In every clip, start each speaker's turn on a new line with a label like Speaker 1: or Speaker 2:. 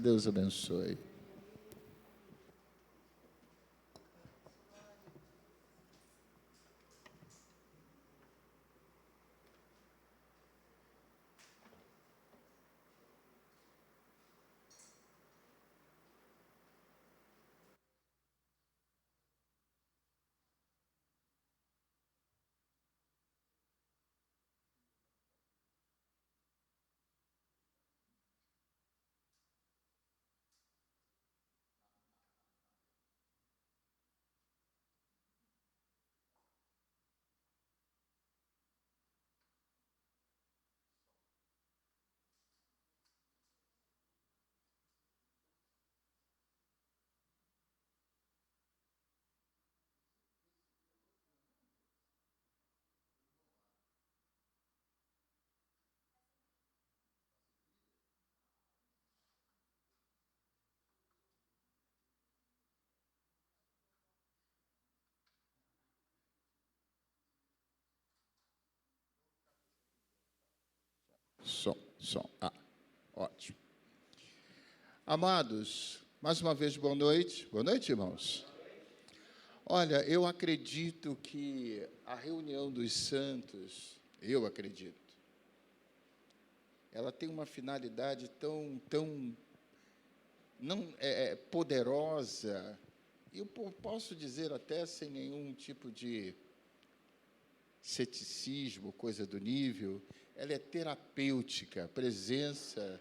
Speaker 1: Deus abençoe. Som. Ótimo. Amados, mais uma vez, boa noite. Boa noite, irmãos. Olha, eu acredito que a reunião dos santos, ela tem uma finalidade tão não poderosa, e eu posso dizer até sem nenhum tipo de ceticismo, coisa do nível, ela é terapêutica, a presença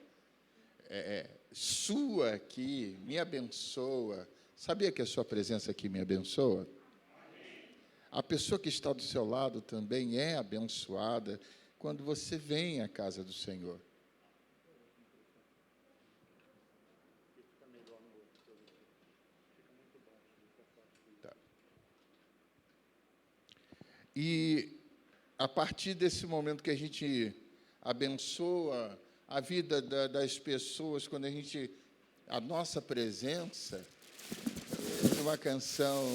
Speaker 1: sua aqui me abençoa. Sabia que a sua presença aqui me abençoa? A pessoa que está do seu lado também é abençoada quando você vem à casa do Senhor. Tá. E a partir desse momento que a gente abençoa a vida das pessoas, quando a nossa presença, tem uma canção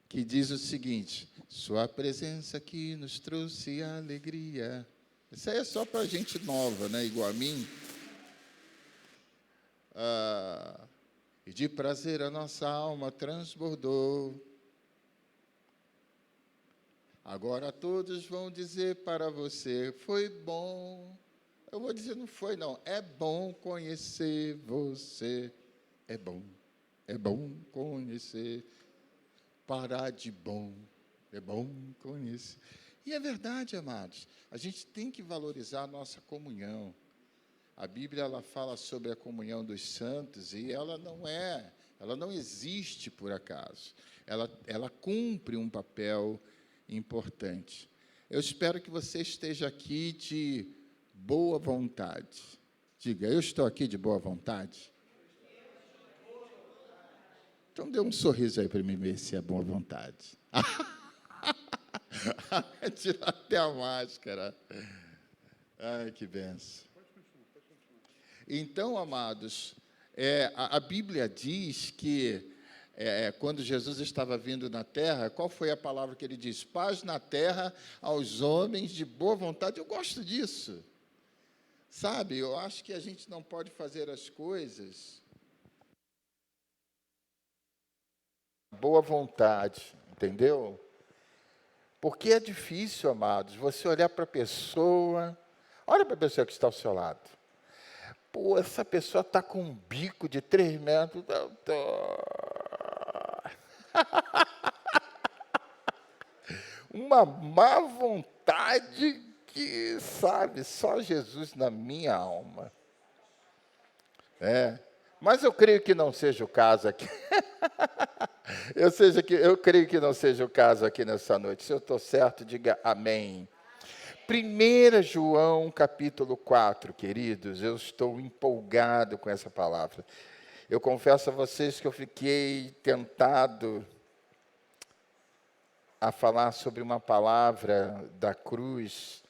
Speaker 1: que diz o seguinte: sua presença aqui nos trouxe alegria. Isso aí é só para gente nova, né? Igual a mim. E de prazer a nossa alma transbordou. Agora todos vão dizer para você, foi bom. Eu vou dizer, não foi, não. É bom conhecer você. É bom conhecer. Parar de bom. É bom conhecer. E é verdade, amados. A gente tem que valorizar a nossa comunhão. A Bíblia, ela fala sobre a comunhão dos santos e ela não existe por acaso. Ela cumpre um papel importante. Eu espero que você esteja aqui de boa vontade. Diga, eu estou aqui de boa vontade? Então, dê um sorriso aí para mim ver se é boa vontade. Tirar até a máscara. Ai, que benção. Então, amados, a Bíblia diz que, quando Jesus estava vindo na terra, qual foi a palavra que ele diz? Paz na terra aos homens de boa vontade. Eu gosto disso. Sabe, eu acho que a gente não pode fazer as coisas boa vontade, entendeu? Porque é difícil, amados, você olhar para a pessoa, olha para a pessoa que está ao seu lado. Pô, essa pessoa está com um bico de 3 metros. Uma má vontade que, sabe, só Jesus na minha alma. Mas eu creio que não seja o caso aqui. Eu creio que não seja o caso aqui nessa noite. Se eu estou certo, diga amém. 1 João, capítulo 4, queridos, eu estou empolgado com essa palavra. Eu confesso a vocês que eu fiquei tentado a falar sobre uma palavra da cruz,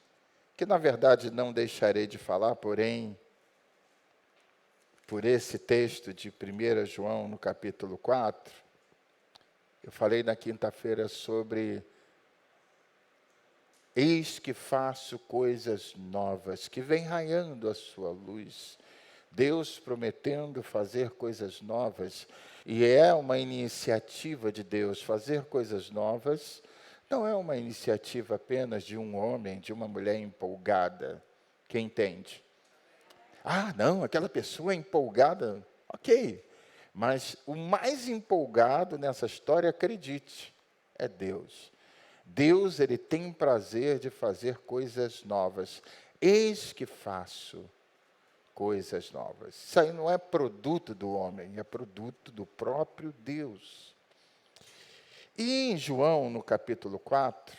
Speaker 1: que na verdade não deixarei de falar, porém, por esse texto de 1 João, no capítulo 4, eu falei na quinta-feira sobre eis que faço coisas novas, que vem raiando a sua luz. Deus prometendo fazer coisas novas, e é uma iniciativa de Deus fazer coisas novas, não é uma iniciativa apenas de um homem, de uma mulher empolgada. Quem entende? Ah, não, aquela pessoa é empolgada, ok. Mas o mais empolgado nessa história, acredite, é Deus. Deus, ele tem prazer de fazer coisas novas. Eis que faço coisas novas. Isso aí não é produto do homem, é produto do próprio Deus. E em João, no capítulo 4,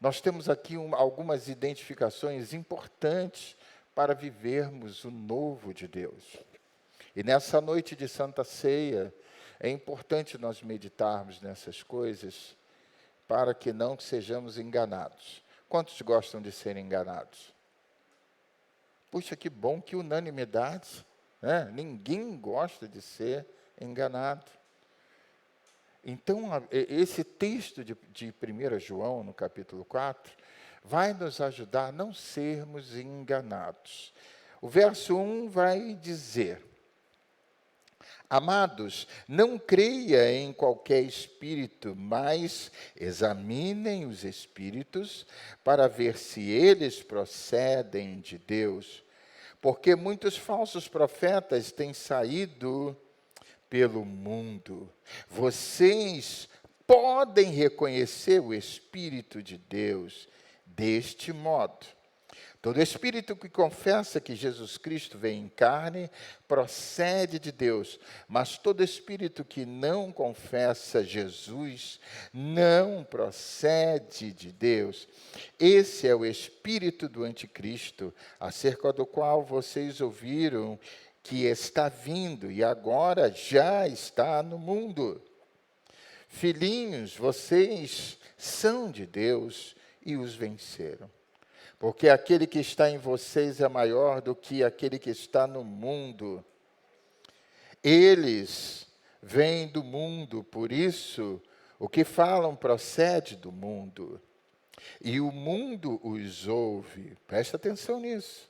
Speaker 1: nós temos aqui algumas identificações importantes para vivermos o novo de Deus. E nessa noite de Santa Ceia, é importante nós meditarmos nessas coisas para que não sejamos enganados. Quantos gostam de ser enganados? Puxa, que bom, que unanimidade, né? Ninguém gosta de ser enganado. Então, esse texto de 1 João, no capítulo 4, vai nos ajudar a não sermos enganados. O verso 1 vai dizer: Amados, não creia em qualquer espírito, mas examinem os espíritos para ver se eles procedem de Deus. Porque muitos falsos profetas têm saído pelo mundo. Vocês podem reconhecer o Espírito de Deus deste modo. Todo espírito que confessa que Jesus Cristo veio em carne procede de Deus, mas todo espírito que não confessa Jesus não procede de Deus. Esse é o espírito do anticristo, acerca do qual vocês ouviram que está vindo e agora já está no mundo. Filhinhos, vocês são de Deus e os venceram. Porque aquele que está em vocês é maior do que aquele que está no mundo. Eles vêm do mundo, por isso o que falam procede do mundo. E o mundo os ouve. Presta atenção nisso.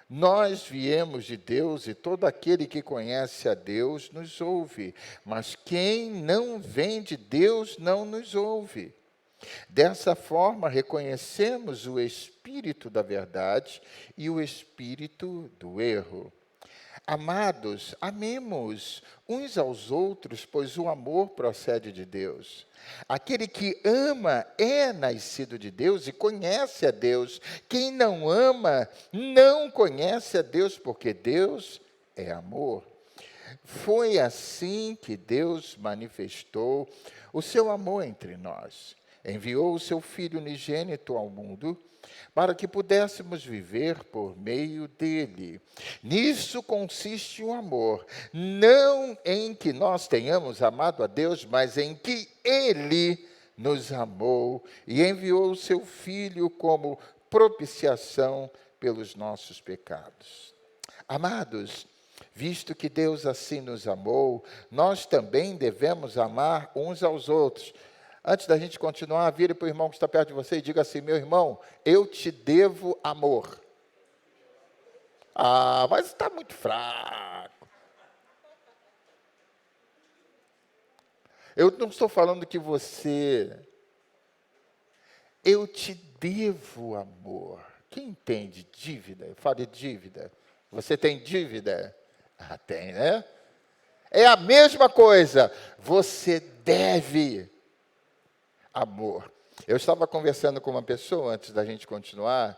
Speaker 1: Nós viemos de Deus e todo aquele que conhece a Deus nos ouve. Mas quem não vem de Deus não nos ouve. Dessa forma, reconhecemos o espírito da verdade e o espírito do erro. Amados, amemos uns aos outros, pois o amor procede de Deus. Aquele que ama é nascido de Deus e conhece a Deus. Quem não ama não conhece a Deus, porque Deus é amor. Foi assim que Deus manifestou o seu amor entre nós. Enviou o seu Filho unigênito ao mundo para que pudéssemos viver por meio dele. Nisso consiste o amor, não em que nós tenhamos amado a Deus, mas em que ele nos amou e enviou o seu Filho como propiciação pelos nossos pecados. Amados, visto que Deus assim nos amou, nós também devemos amar uns aos outros. Antes da gente continuar, vire para o irmão que está perto de você e diga assim: meu irmão, eu te devo amor. Ah, mas está muito fraco. Eu não estou falando que você... Eu te devo amor. Quem entende dívida? Eu falo de dívida. Você tem dívida? Ah, tem, né? É a mesma coisa. Você deve amor. Eu estava conversando com uma pessoa antes da gente continuar,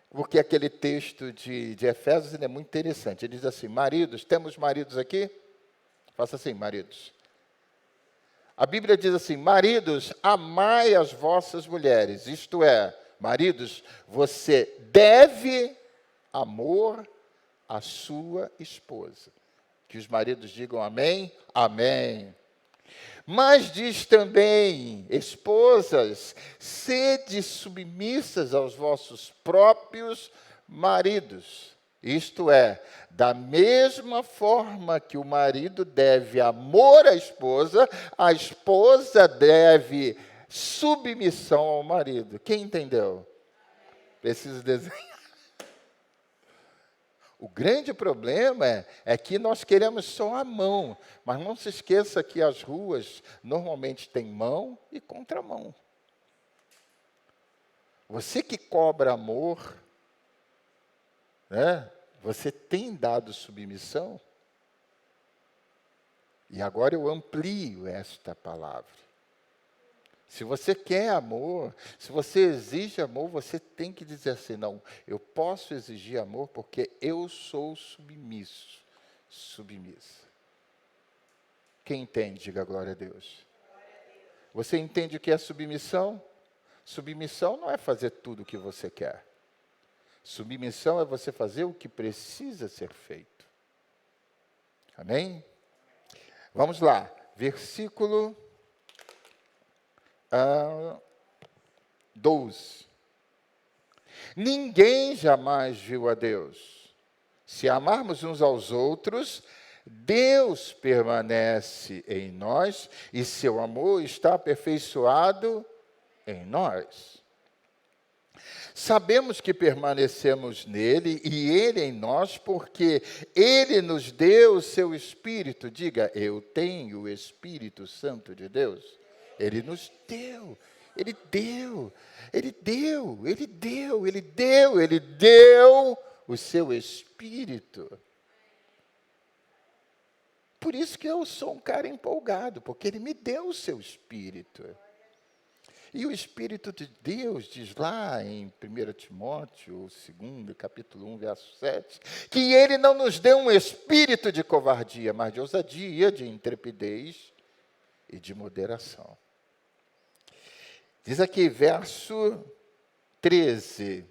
Speaker 1: porque aquele texto de Efésios é muito interessante. Ele diz assim: maridos, temos maridos aqui? Faça assim, maridos. A Bíblia diz assim: maridos, amai as vossas mulheres. Isto é, maridos, você deve amor à sua esposa. Que os maridos digam amém, amém. Mas diz também: esposas, sede submissas aos vossos próprios maridos. Isto é, da mesma forma que o marido deve amor à esposa, a esposa deve submissão ao marido. Quem entendeu? Preciso desenhar. O grande problema é que nós queremos só a mão, mas não se esqueça que as ruas normalmente têm mão e contramão. Você que cobra amor, né? Você tem dado submissão? E agora eu amplio esta palavra. Se você quer amor, se você exige amor, você tem que dizer assim, não, eu posso exigir amor porque eu sou submisso, submissa. Quem entende, diga glória a Deus. Você entende o que é submissão? Submissão não é fazer tudo o que você quer. Submissão é você fazer o que precisa ser feito. Amém? Vamos lá, versículo 12. Ninguém jamais viu a Deus. Se amarmos uns aos outros, Deus permanece em nós e seu amor está aperfeiçoado em nós. Sabemos que permanecemos nele e ele em nós, porque ele nos deu o seu Espírito. Diga, eu tenho o Espírito Santo de Deus. Ele nos deu, ele deu o seu Espírito. Por isso que eu sou um cara empolgado, porque ele me deu o seu Espírito. E o Espírito de Deus diz lá em 1 Timóteo, 2, capítulo 1, verso 7, que ele não nos deu um espírito de covardia, mas de ousadia, de intrepidez e de moderação. Diz aqui, verso 13.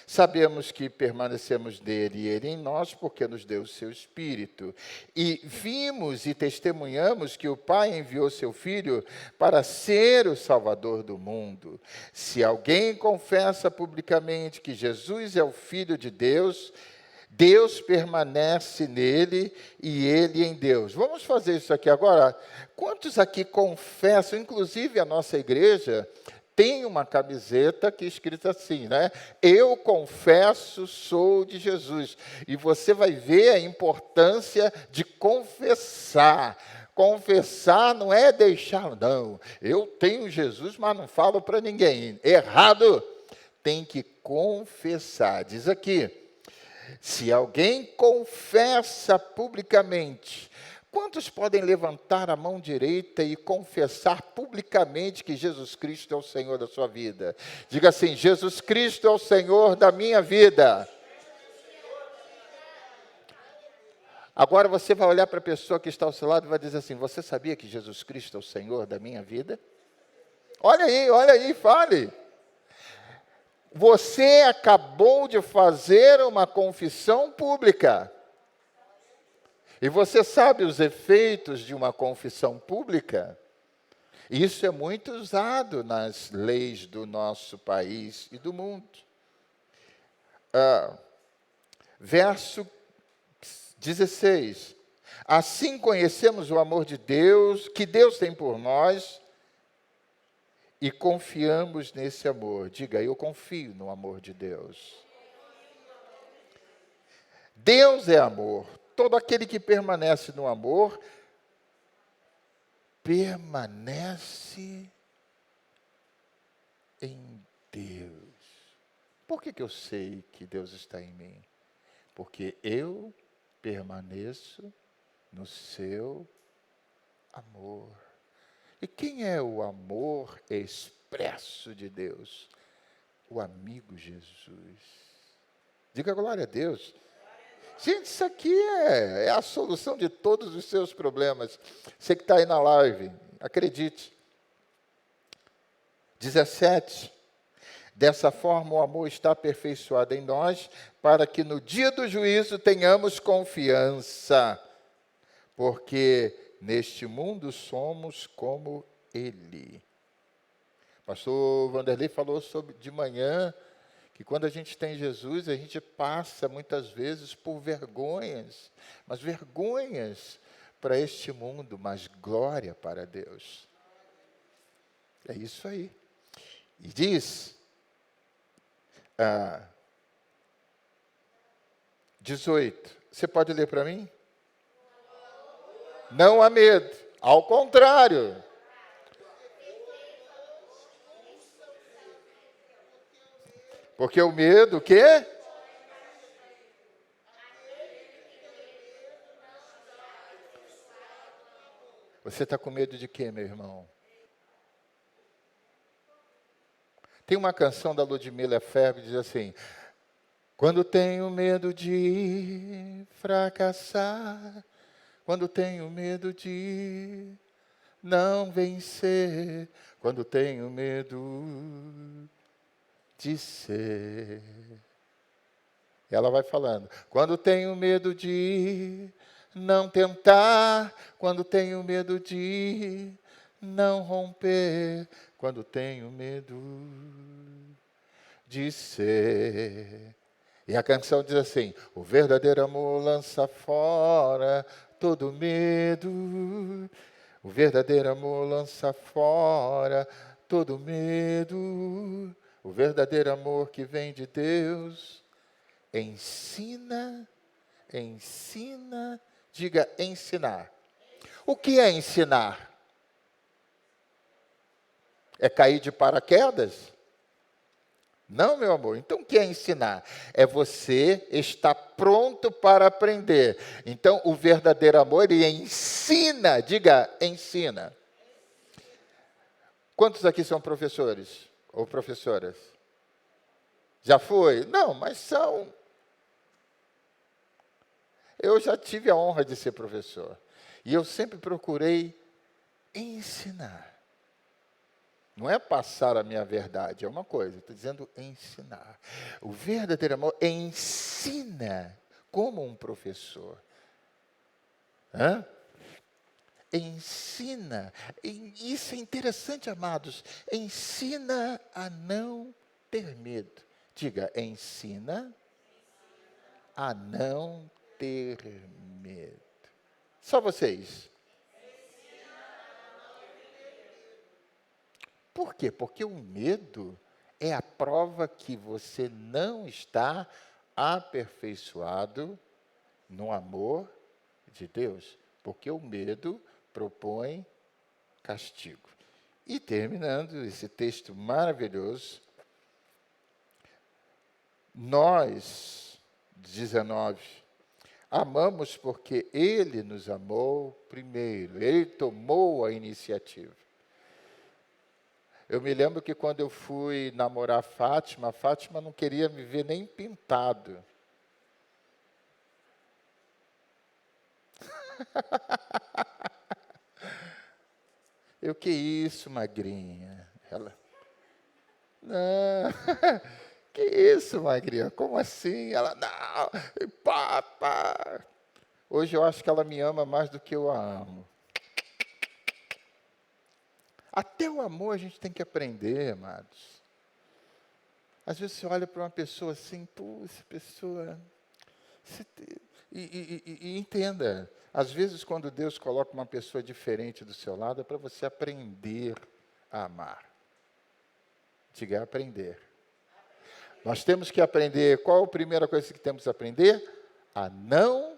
Speaker 1: Sabemos que permanecemos nele e ele em nós, porque nos deu o seu Espírito. E vimos e testemunhamos que o Pai enviou seu Filho para ser o Salvador do mundo. Se alguém confessa publicamente que Jesus é o Filho de Deus, Deus permanece nele e ele em Deus. Vamos fazer isso aqui agora? Quantos aqui confessam, inclusive a nossa igreja tem uma camiseta que é escrita assim, né? Eu confesso, sou de Jesus. E você vai ver a importância de confessar. Confessar não é deixar, não. Eu tenho Jesus, mas não falo para ninguém. Errado. Tem que confessar. Diz aqui, se alguém confessa publicamente, quantos podem levantar a mão direita e confessar publicamente que Jesus Cristo é o Senhor da sua vida? Diga assim, Jesus Cristo é o Senhor da minha vida. Agora você vai olhar para a pessoa que está ao seu lado e vai dizer assim, você sabia que Jesus Cristo é o Senhor da minha vida? Olha aí, fale. Você acabou de fazer uma confissão pública. E você sabe os efeitos de uma confissão pública? Isso é muito usado nas leis do nosso país e do mundo. Verso 16. Assim conhecemos o amor de Deus, que Deus tem por nós, e confiamos nesse amor. Diga, eu confio no amor de Deus. Deus é amor. Todo aquele que permanece no amor, permanece em Deus. Por que eu sei que Deus está em mim? Porque eu permaneço no seu amor. E quem é o amor expresso de Deus? O amigo Jesus. Diga glória a Deus. Gente, isso aqui é a solução de todos os seus problemas. Você que está aí na live, acredite. 17. Dessa forma o amor está aperfeiçoado em nós, para que no dia do juízo tenhamos confiança, porque neste mundo somos como Ele. Pastor Vanderlei falou de manhã, que quando a gente tem Jesus, a gente passa muitas vezes por vergonhas, mas vergonhas para este mundo, mas glória para Deus. É isso aí. E diz, 18. Você pode ler para mim? Não há medo. Ao contrário. Porque o medo, o quê? Você está com medo de quê, meu irmão? Tem uma canção da Ludmilla Ferber que diz assim: quando tenho medo de fracassar, quando tenho medo de não vencer, quando tenho medo de ser. Ela vai falando: quando tenho medo de não tentar, quando tenho medo de não romper, quando tenho medo de ser. E a canção diz assim: o verdadeiro amor lança fora todo medo. O verdadeiro amor lança fora todo medo. O verdadeiro amor que vem de Deus ensina, diga ensinar. O que é ensinar? É cair de paraquedas? Não, meu amor. Então, o que é ensinar? É você estar pronto para aprender. Então, o verdadeiro amor, ele ensina. Diga, ensina. Quantos aqui são professores ou professoras? Já foi? Não, mas são. Eu já tive a honra de ser professor. E eu sempre procurei ensinar. Não é passar a minha verdade, é uma coisa, estou dizendo ensinar. O verdadeiro amor ensina como um professor. Ensina. E isso é interessante, amados. Ensina a não ter medo. Diga, ensina a não ter medo. Só vocês. Por quê? Porque o medo é a prova que você não está aperfeiçoado no amor de Deus. Porque o medo propõe castigo. E terminando esse texto maravilhoso, nós, 19, amamos porque Ele nos amou primeiro, Ele tomou a iniciativa. Eu me lembro que quando eu fui namorar a Fátima não queria me ver nem pintado. Eu, que isso, magrinha? Ela, não, que isso, magrinha? Como assim? Ela, não, pá. Hoje eu acho que ela me ama mais do que eu a amo. Até o amor a gente tem que aprender, amados. Às vezes você olha para uma pessoa assim, essa pessoa... E entenda, às vezes quando Deus coloca uma pessoa diferente do seu lado, é para você aprender a amar. Diga, aprender. Nós temos que aprender, qual a primeira coisa que temos que aprender? A não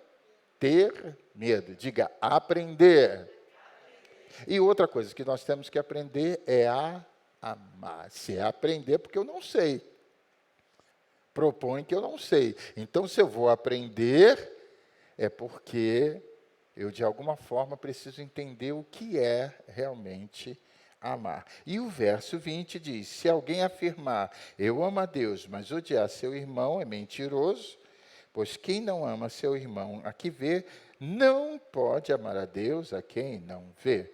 Speaker 1: ter medo. Diga, aprender. E outra coisa que nós temos que aprender é a amar. Se é aprender, porque eu não sei. Propõe que eu não sei. Então, se eu vou aprender, é porque eu, de alguma forma, preciso entender o que é realmente amar. E o verso 20 diz: se alguém afirmar, eu amo a Deus, mas odiar seu irmão, é mentiroso, pois quem não ama seu irmão a que vê, não pode amar a Deus a quem não vê.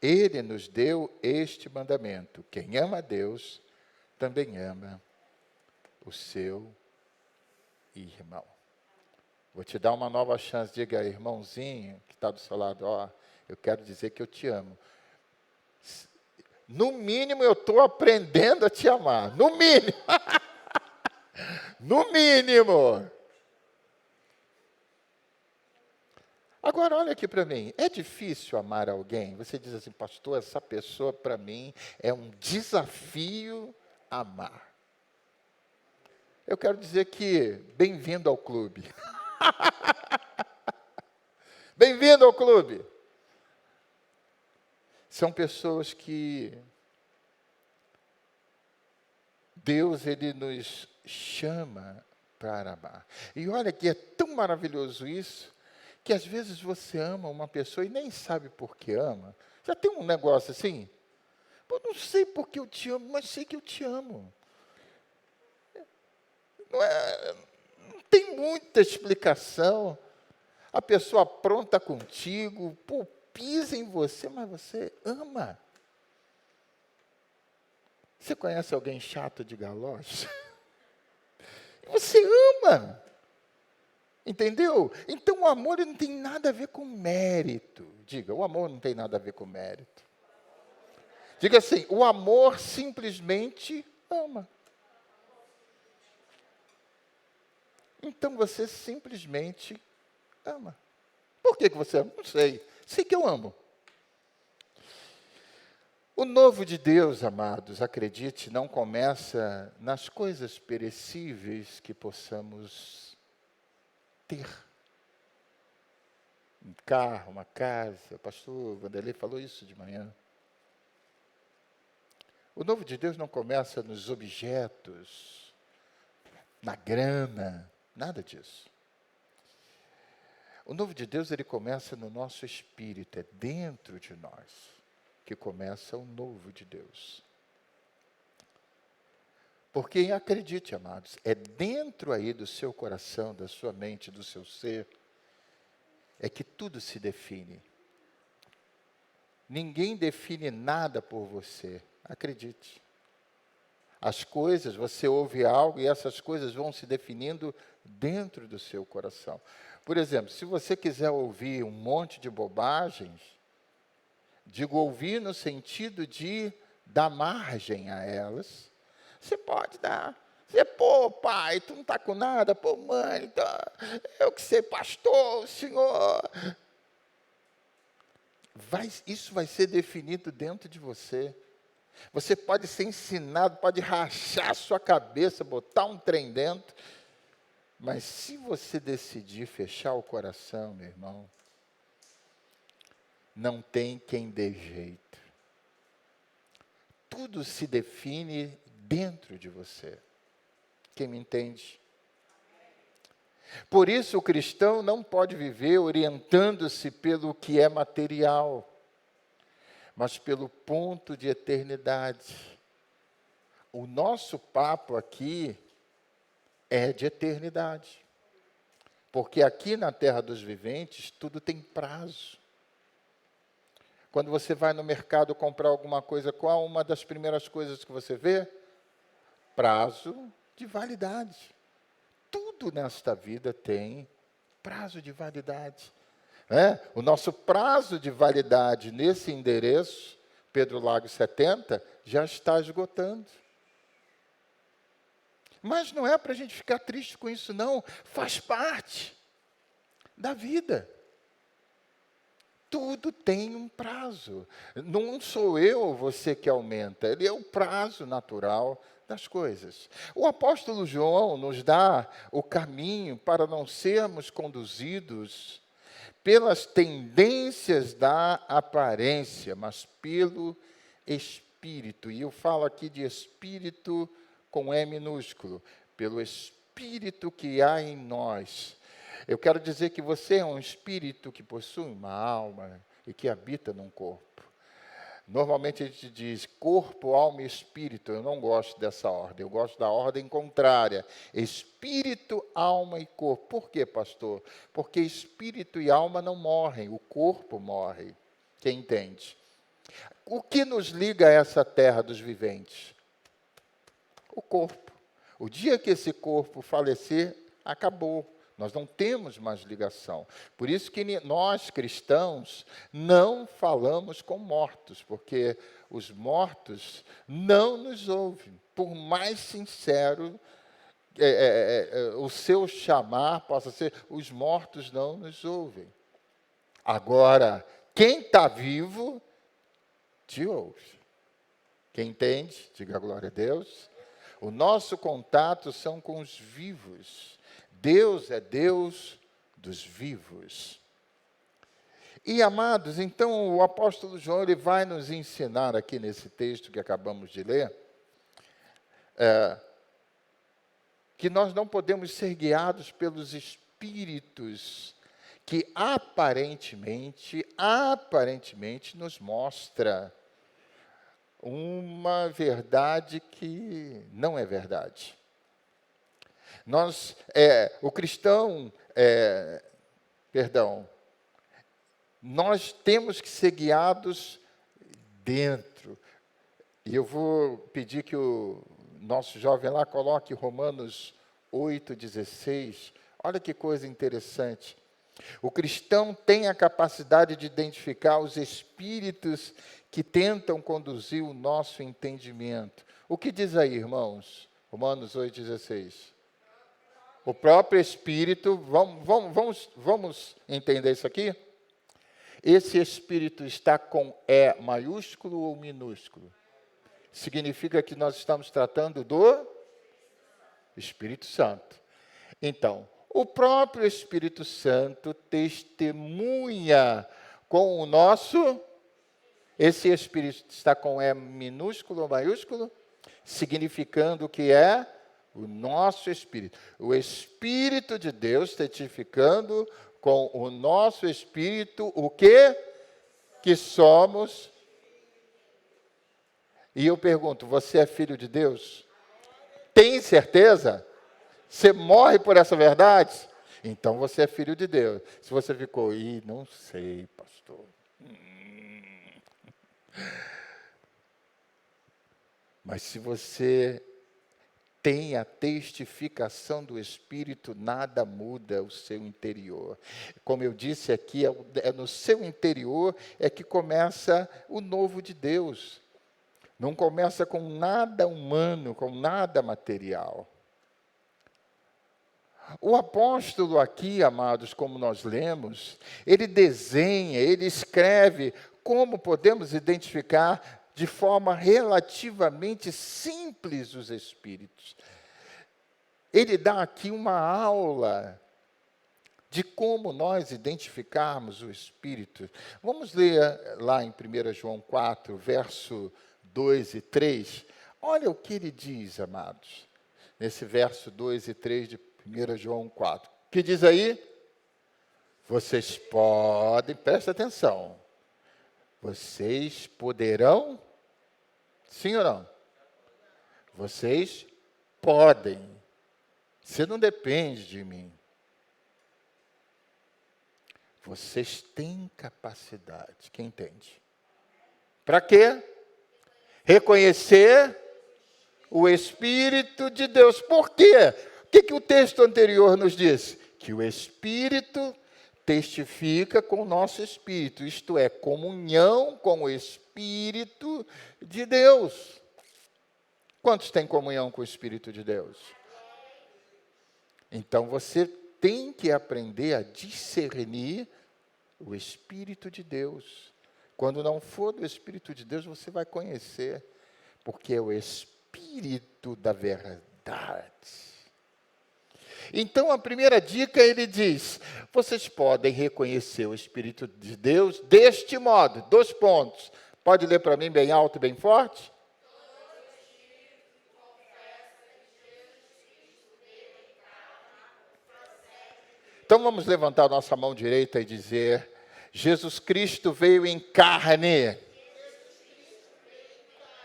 Speaker 1: Ele nos deu este mandamento: quem ama a Deus, também ama o seu irmão. Vou te dar uma nova chance. Diga, irmãozinho, que está do seu lado, eu quero dizer que eu te amo. No mínimo, eu estou aprendendo a te amar. No mínimo. No mínimo. Agora, olha aqui para mim. É difícil amar alguém? Você diz assim, pastor, essa pessoa para mim é um desafio amar. Eu quero dizer que, bem-vindo ao clube. Bem-vindo ao clube. São pessoas que Deus, Ele nos chama para amar. E olha que é tão maravilhoso isso, que às vezes você ama uma pessoa e nem sabe por que ama. Já tem um negócio assim? Pô, não sei por que eu te amo, mas sei que eu te amo. Não tem muita explicação. A pessoa apronta contigo, pô, pisa em você, mas você ama. Você conhece alguém chato de galocha? Você ama. Entendeu? Então o amor não tem nada a ver com mérito. Diga, o amor não tem nada a ver com mérito. Diga assim, o amor simplesmente ama. Então você simplesmente ama. Por que você ama? Não sei. Sei que eu amo. O novo de Deus, amados, acredite, não começa nas coisas perecíveis que possamos ter. Um carro, uma casa. O pastor Vanderlei falou isso de manhã. O novo de Deus não começa nos objetos, na grana, nada disso. O novo de Deus, ele começa no nosso espírito, é dentro de nós que começa o novo de Deus. Porque, acredite, amados, é dentro aí do seu coração, da sua mente, do seu ser, é que tudo se define. Ninguém define nada por você, acredite. As coisas, você ouve algo e essas coisas vão se definindo dentro do seu coração. Por exemplo, se você quiser ouvir um monte de bobagens, digo ouvir no sentido de dar margem a elas, você pode dar. Você, pô, pai, tu não está com nada, pô, mãe, tá, eu que ser pastor, o senhor. Isso vai ser definido dentro de você. Você pode ser ensinado, pode rachar a sua cabeça, botar um trem dentro, mas se você decidir fechar o coração, meu irmão, não tem quem dê jeito. Tudo se define dentro de você. Quem me entende? Por isso o cristão não pode viver orientando-se pelo que é material, mas pelo ponto de eternidade. O nosso papo aqui é de eternidade. Porque aqui na terra dos viventes, tudo tem prazo. Quando você vai no mercado comprar alguma coisa, qual uma das primeiras coisas que você vê? Prazo de validade. Tudo nesta vida tem prazo de validade. O nosso prazo de validade nesse endereço, Pedro Lago 70, já está esgotando. Mas não é para a gente ficar triste com isso, não. Faz parte da vida. Tudo tem um prazo. Não sou eu ou você que aumenta, ele é o prazo natural das coisas. O apóstolo João nos dá o caminho para não sermos conduzidos pelas tendências da aparência, mas pelo Espírito. E eu falo aqui de Espírito com E minúsculo, pelo Espírito que há em nós. Eu quero dizer que você é um espírito que possui uma alma e que habita num corpo. Normalmente a gente diz corpo, alma e espírito. Eu não gosto dessa ordem, eu gosto da ordem contrária. Espírito, alma e corpo. Por quê, pastor? Porque espírito e alma não morrem, o corpo morre. Quem entende? O que nos liga a essa terra dos viventes? O corpo. O dia que esse corpo falecer, acabou. Nós não temos mais ligação. Por isso que nós, cristãos, não falamos com mortos, porque os mortos não nos ouvem. Por mais sincero o seu chamar possa ser, os mortos não nos ouvem. Agora, quem está vivo, te ouve. Quem entende, diga glória a Deus. O nosso contato são com os vivos. Deus é Deus dos vivos. E, amados, então o apóstolo João ele vai nos ensinar aqui nesse texto que acabamos de ler, que nós não podemos ser guiados pelos espíritos que aparentemente nos mostra uma verdade que não é verdade. O cristão, nós temos que ser guiados dentro. E eu vou pedir que o nosso jovem lá coloque Romanos 8,16. Olha que coisa interessante. O cristão tem a capacidade de identificar os espíritos que tentam conduzir o nosso entendimento. O que diz aí, irmãos? Romanos 8,16. O próprio Espírito, vamos entender isso aqui? Esse Espírito está com E maiúsculo ou minúsculo? Significa que nós estamos tratando do Espírito Santo. Então, o próprio Espírito Santo testemunha com o nosso... Esse Espírito está com E minúsculo ou maiúsculo? Significando que é o nosso Espírito. O Espírito de Deus testificando com o nosso Espírito o quê? Que somos. E eu pergunto, você é filho de Deus? Tem certeza? Você morre por essa verdade? Então você é filho de Deus. Se você ficou, não sei, pastor. Mas se você tem a testificação do Espírito, nada muda o seu interior. Como eu disse aqui, é no seu interior é que começa o novo de Deus. Não começa com nada humano, com nada material. O apóstolo aqui, amados, como nós lemos, ele desenha, ele escreve como podemos identificar de forma relativamente simples os espíritos. Ele dá aqui uma aula de como nós identificarmos o espírito. Vamos ler lá em 1 João 4, verso 2 e 3. Olha o que ele diz, amados, nesse verso 2 e 3 de 1 João 4. O que diz aí? Vocês podem, presta atenção, vocês poderão, sim ou não? Vocês podem. Você não depende de mim. Vocês têm capacidade. Quem entende? Para quê? Reconhecer o Espírito de Deus. Por quê? O que o texto anterior nos diz? Que o Espírito testifica com o nosso espírito, isto é, comunhão com o Espírito de Deus. Quantos têm comunhão com o Espírito de Deus? Então você tem que aprender a discernir o Espírito de Deus. Quando não for do Espírito de Deus, você vai conhecer, porque é o Espírito da verdade. Então, a primeira dica, ele diz, vocês podem reconhecer o Espírito de Deus deste modo, 2 pontos. Pode ler para mim bem alto e bem forte? Então, vamos levantar nossa mão direita e dizer, Jesus Cristo veio em carne.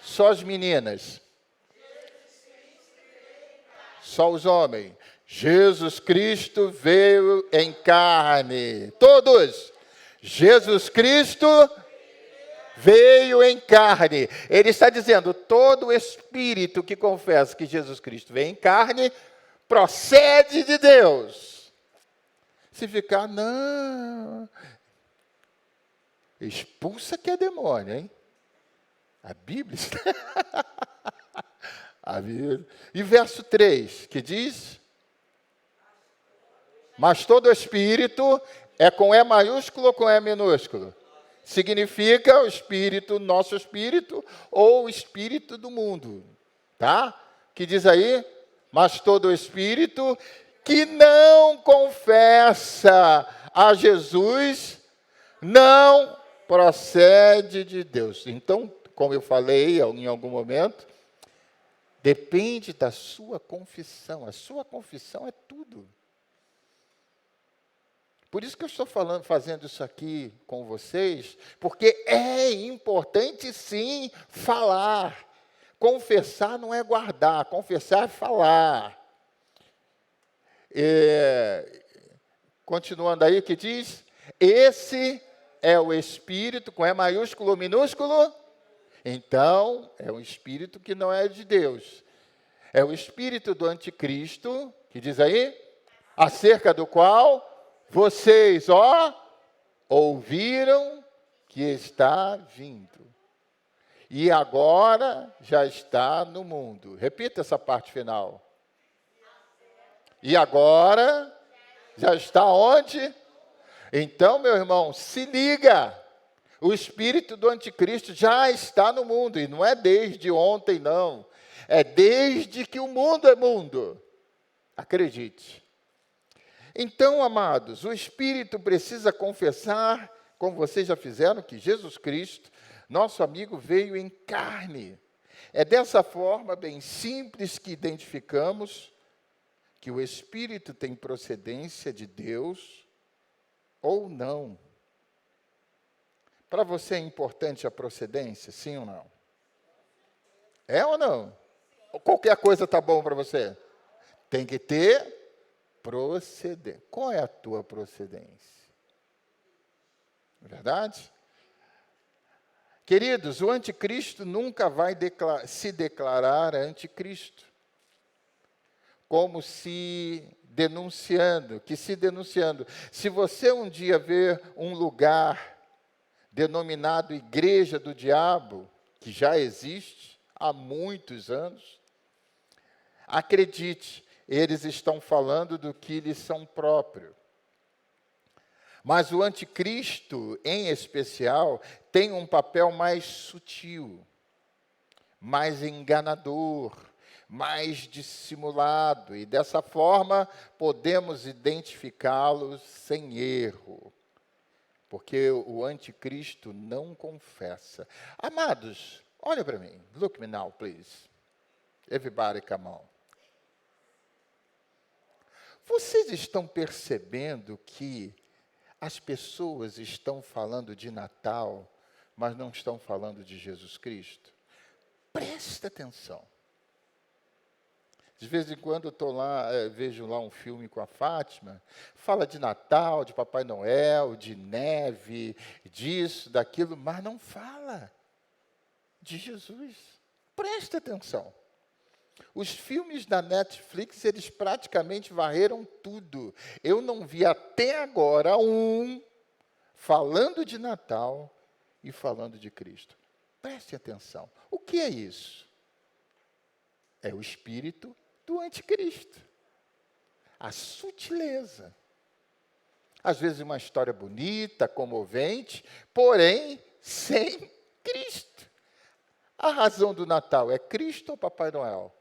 Speaker 1: Só as meninas. Só os homens. Jesus Cristo veio em carne. Todos. Jesus Cristo veio em carne. Ele está dizendo, todo espírito que confessa que Jesus Cristo veio em carne, procede de Deus. Se ficar, não, expulsa que é demônio, hein? A Bíblia. A Bíblia. E verso 3, que diz... Mas todo espírito é com E maiúsculo ou com E minúsculo? Significa o espírito, nosso espírito, ou o espírito do mundo. Tá? Que diz aí? Mas todo espírito que não confessa confessa a Jesus não procede de Deus. Então, como eu falei em algum momento, depende da sua confissão. A sua confissão é tudo. Por isso que eu estou fazendo isso aqui com vocês, porque é importante sim falar. Confessar não é guardar, confessar é falar. Continuando aí, que diz, esse é o Espírito, com E maiúsculo ou minúsculo? Então, é um Espírito que não é de Deus. É o Espírito do Anticristo, que diz aí, acerca do qual vocês, ouviram que está vindo. E agora já está no mundo. Repita essa parte final. E agora já está onde? Então, meu irmão, se liga. O espírito do anticristo já está no mundo. E não é desde ontem, não. É desde que o mundo é mundo. Acredite. Então, amados, o espírito precisa confessar, como vocês já fizeram, que Jesus Cristo, nosso amigo, veio em carne. É dessa forma bem simples que identificamos que o Espírito tem procedência de Deus ou não. Para você é importante a procedência, sim ou não? É ou não? Ou qualquer coisa está bom para você? Tem que ter procedência. Qual é a tua procedência? Verdade? Queridos, o anticristo nunca vai se declarar anticristo. Como se denunciando. Se você um dia ver um lugar denominado Igreja do Diabo, que já existe há muitos anos, acredite, eles estão falando do que lhes são próprio. Mas o anticristo, em especial, tem um papel mais sutil, mais enganador, mais dissimulado, e dessa forma podemos identificá-los sem erro, porque o anticristo não confessa. Amados, olha para mim, look me now, please. Everybody, come on. Vocês estão percebendo que as pessoas estão falando de Natal, mas não estão falando de Jesus Cristo? Presta atenção. De vez em quando eu estou lá, vejo lá um filme com a Fátima, fala de Natal, de Papai Noel, de neve, disso, daquilo, mas não fala de Jesus. Presta atenção. Os filmes da Netflix, eles praticamente varreram tudo. Eu não vi até agora um falando de Natal e falando de Cristo. Preste atenção. O que é isso? É o espírito do anticristo. A sutileza. Às vezes uma história bonita, comovente, porém sem Cristo. A razão do Natal é Cristo ou Papai Noel?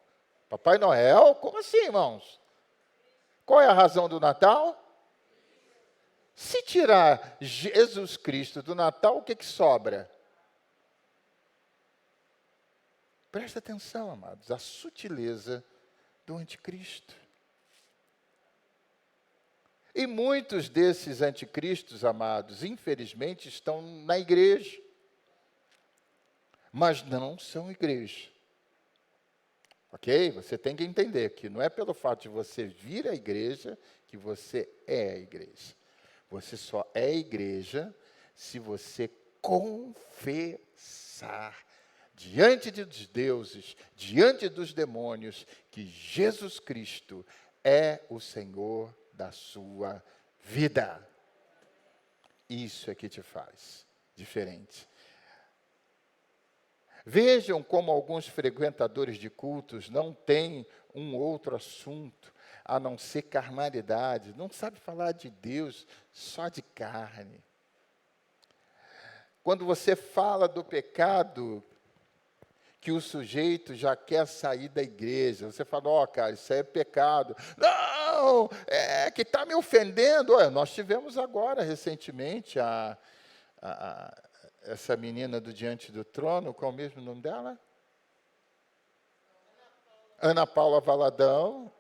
Speaker 1: Papai Noel? Como assim, irmãos? Qual é a razão do Natal? Se tirar Jesus Cristo do Natal, o que sobra? Presta atenção, amados, a sutileza do anticristo. E muitos desses anticristos, amados, infelizmente estão na igreja, mas não são igreja. Ok? Você tem que entender que não é pelo fato de você vir à igreja que você é a igreja. Você só é igreja se você confessar diante dos deuses, diante dos demônios, que Jesus Cristo é o Senhor da sua vida. Isso é que te faz diferente. Vejam como alguns frequentadores de cultos não têm um outro assunto, a não ser carnalidade. Não sabe falar de Deus, só de carne. Quando você fala do pecado, que o sujeito já quer sair da igreja, você fala, cara, isso aí é pecado. Não, irmão que está me ofendendo. Olha, nós tivemos agora, recentemente, essa menina do Diante do Trono, qual é o mesmo nome dela? Ana Paula Valadão.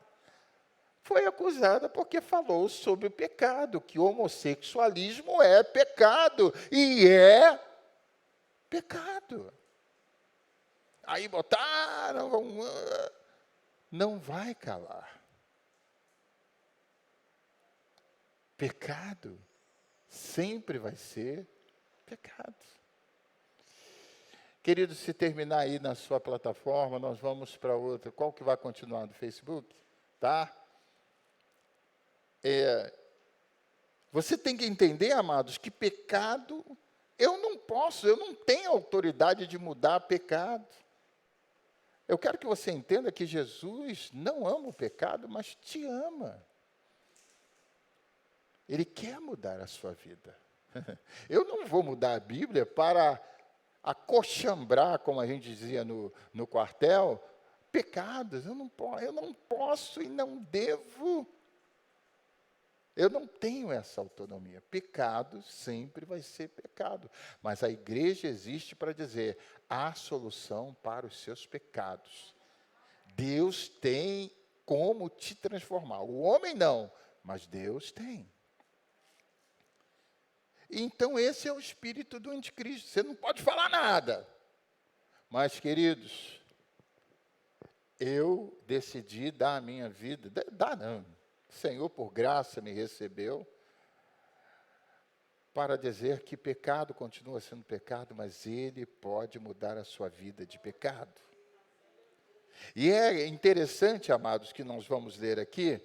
Speaker 1: Foi acusada porque falou sobre o pecado, que o homossexualismo é pecado, e é pecado. Aí botaram, não vai calar. Pecado sempre vai ser pecado. Querido, se terminar aí na sua plataforma, nós vamos para outra. Qual que vai continuar do Facebook? Tá? Você tem que entender, amados, que pecado, eu não tenho autoridade de mudar pecado. Eu quero que você entenda que Jesus não ama o pecado, mas te ama. Ele quer mudar a sua vida. Eu não vou mudar a Bíblia para acochambrar, como a gente dizia no quartel, pecados. Eu não posso e não devo. Eu não tenho essa autonomia. Pecado sempre vai ser pecado. Mas a igreja existe para dizer, há solução para os seus pecados. Deus tem como te transformar. O homem não, mas Deus tem. Então esse é o espírito do anticristo. Você não pode falar nada. Mas, queridos, eu decidi dar a minha vida, o Senhor, por graça, me recebeu para dizer que pecado continua sendo pecado, mas Ele pode mudar a sua vida de pecado. E é interessante, amados, que nós vamos ler aqui,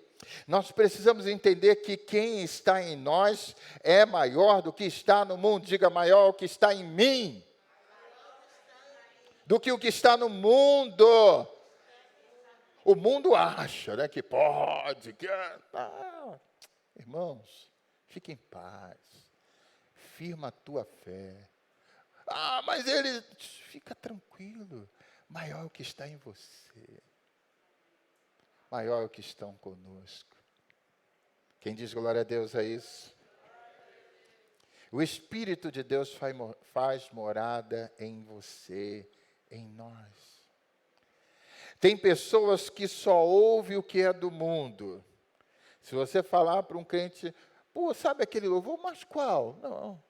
Speaker 1: nós precisamos entender que quem está em nós é maior do que está no mundo. Diga, maior o que está em mim do que o que está no mundo. O mundo acha, né, que pode, irmãos, fique em paz, firma a tua fé. Mas ele, fica tranquilo, maior é o que está em você, maior é o que estão conosco. Quem diz glória a Deus a isso? O Espírito de Deus faz morada em você, em nós. Tem pessoas que só ouvem o que é do mundo. Se você falar para um crente, sabe aquele louvor? Mas qual? Não.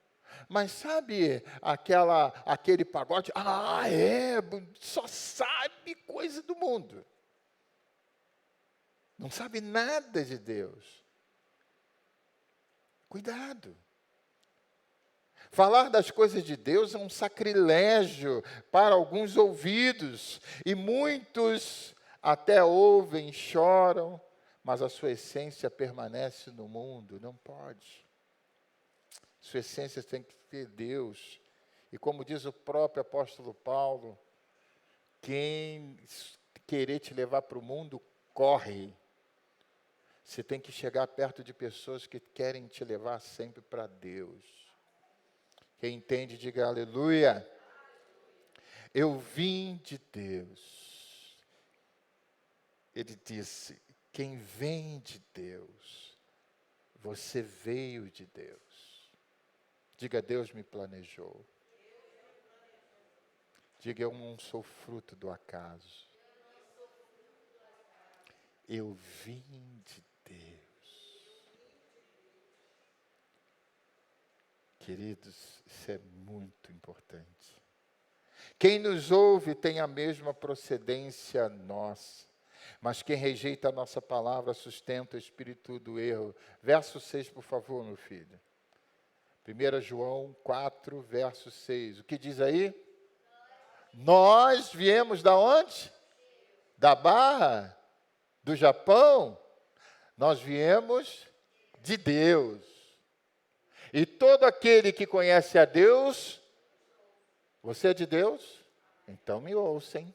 Speaker 1: Mas sabe aquele pagode? Só sabe coisa do mundo. Não sabe nada de Deus. Cuidado. Falar das coisas de Deus é um sacrilégio para alguns ouvidos, e muitos até ouvem, choram, mas a sua essência permanece no mundo. Não pode. Sua essência tem que ter Deus. E como diz o próprio apóstolo Paulo, quem querer te levar para o mundo, corre. Você tem que chegar perto de pessoas que querem te levar sempre para Deus. Quem entende, diga aleluia. Eu vim de Deus. Ele disse, quem vem de Deus, você veio de Deus. Diga, Deus me planejou. Diga, eu não sou fruto do acaso. Eu vim de Deus. Queridos, isso é muito importante. Quem nos ouve tem a mesma procedência nossa, mas quem rejeita a nossa palavra sustenta o espírito do erro. Verso 6, por favor, meu filho. 1 João 4, verso 6. O que diz aí? Nós viemos da onde? Da Barra? Do Japão? Nós viemos de Deus. E todo aquele que conhece a Deus, você é de Deus? Então me ouçam,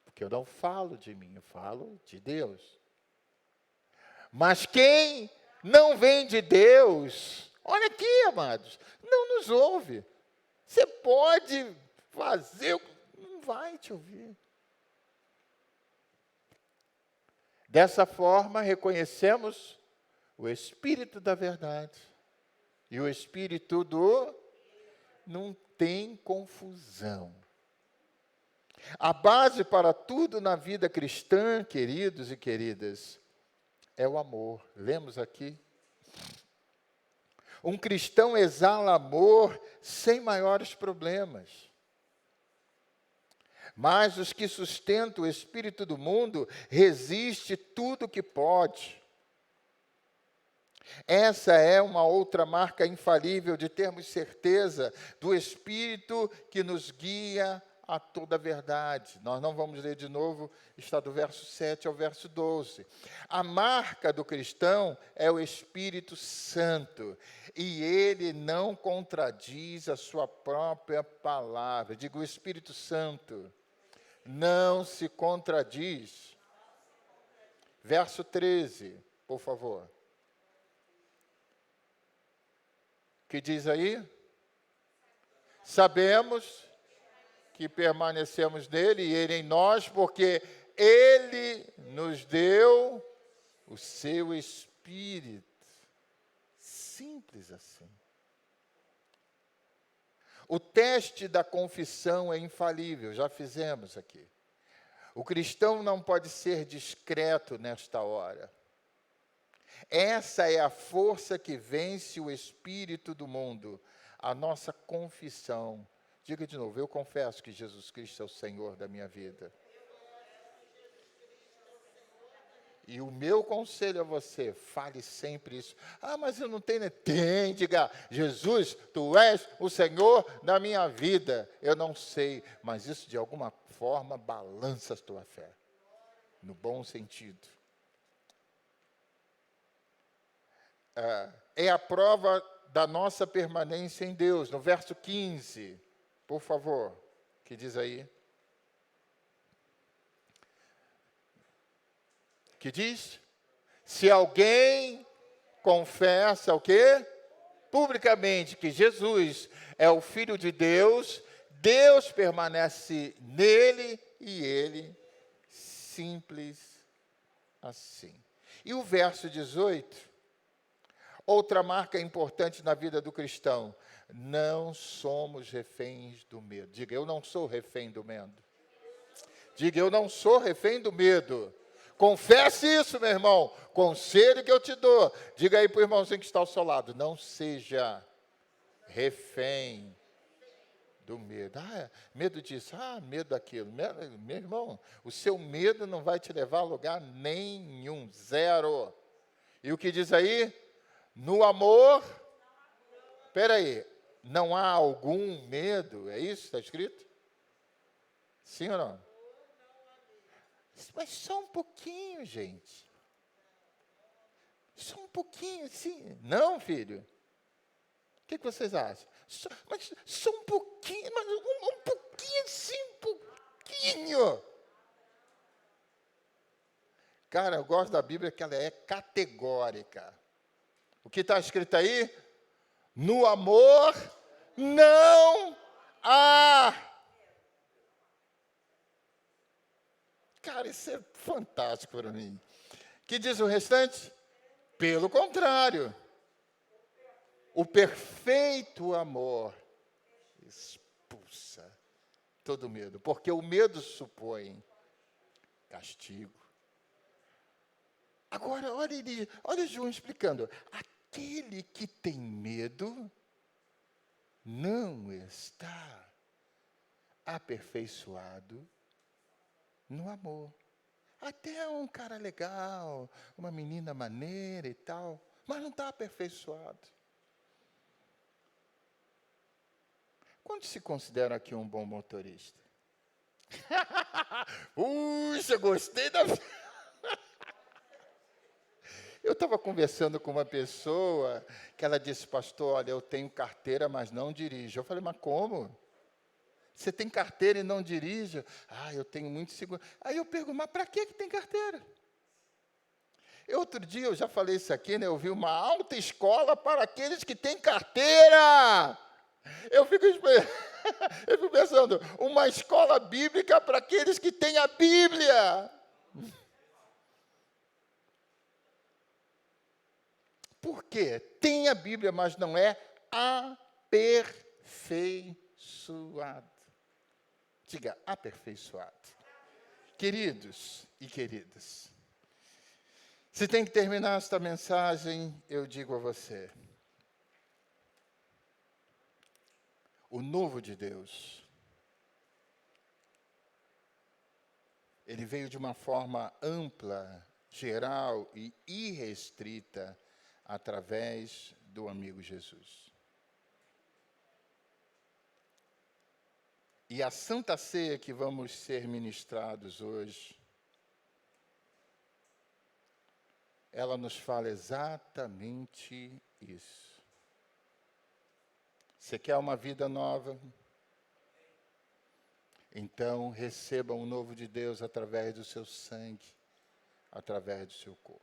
Speaker 1: porque eu não falo de mim, eu falo de Deus. Mas quem não vem de Deus, olha aqui, amados, não nos ouve. Você pode fazer, não vai te ouvir. Dessa forma, reconhecemos o Espírito da verdade e o Espírito do... Não tem confusão. A base para tudo na vida cristã, queridos e queridas, é o amor. Lemos aqui. Um cristão exala amor sem maiores problemas. Mas os que sustentam o espírito do mundo resiste tudo que pode. Essa é uma outra marca infalível de termos certeza do Espírito que nos guia a toda a verdade. Nós não vamos ler de novo, está do verso 7 ao verso 12. A marca do cristão é o Espírito Santo, e ele não contradiz a sua própria palavra. Diga, o Espírito Santo não se contradiz. Verso 13, por favor. Que diz aí? Sabemos que permanecemos nele e ele em nós, porque ele nos deu o seu Espírito. Simples assim. O teste da confissão é infalível, já fizemos aqui. O cristão não pode ser discreto nesta hora. Essa é a força que vence o espírito do mundo, a nossa confissão. Diga de novo, eu confesso que Jesus Cristo é o Senhor da minha vida. E o meu conselho a você, fale sempre isso. Ah, mas eu não tenho... Tem, diga, Jesus, tu és o Senhor da minha vida. Eu não sei, mas isso de alguma forma balança a tua fé. No bom sentido. É a prova da nossa permanência em Deus. No verso 15, por favor, que diz aí? Que diz? Se alguém confessa o quê? Publicamente que Jesus é o Filho de Deus, Deus permanece nele e ele, simples assim. E o verso 18... Outra marca importante na vida do cristão, não somos reféns do medo. Diga, eu não sou refém do medo. Diga, eu não sou refém do medo. Confesse isso, meu irmão. Conselho que eu te dou. Diga aí para o irmãozinho que está ao seu lado, não seja refém do medo. Medo disso, medo daquilo. Meu irmão, o seu medo não vai te levar a lugar nenhum, zero. E o que diz aí? No amor, espera aí, não há algum medo, é isso que está escrito? Sim ou não? Mas só um pouquinho, gente. Só um pouquinho, sim. Não, filho? O que vocês acham? Mas só um pouquinho, mas um pouquinho, sim, um pouquinho. Cara, eu gosto da Bíblia que ela é categórica. O que está escrito aí? No amor não há. Cara, isso é fantástico para mim. Que diz o restante? Pelo contrário. O perfeito amor expulsa todo medo. Porque o medo supõe castigo. Agora, olha João explicando. Aquele que tem medo não está aperfeiçoado no amor. Até um cara legal, uma menina maneira e tal, mas não está aperfeiçoado. Quanto se considera aqui um bom motorista? Puxa, gostei da... Eu estava conversando com uma pessoa que ela disse, pastor, olha, eu tenho carteira, mas não dirijo. Eu falei, mas como? Você tem carteira e não dirige? Eu tenho muito seguro. Aí eu pergunto, mas para que tem carteira? Outro dia, eu já falei isso aqui, né? Eu vi uma autoescola para aqueles que têm carteira. Eu fico pensando, uma escola bíblica para aqueles que têm a Bíblia. Por quê? Tem a Bíblia, mas não é aperfeiçoado. Diga, aperfeiçoado. Queridos e queridas, se tem que terminar esta mensagem, eu digo a você, o novo de Deus, ele veio de uma forma ampla, geral e irrestrita através do amigo Jesus. E a Santa Ceia que vamos ser ministrados hoje, ela nos fala exatamente isso. Você quer uma vida nova? Então, receba o novo de Deus através do seu sangue, através do seu corpo.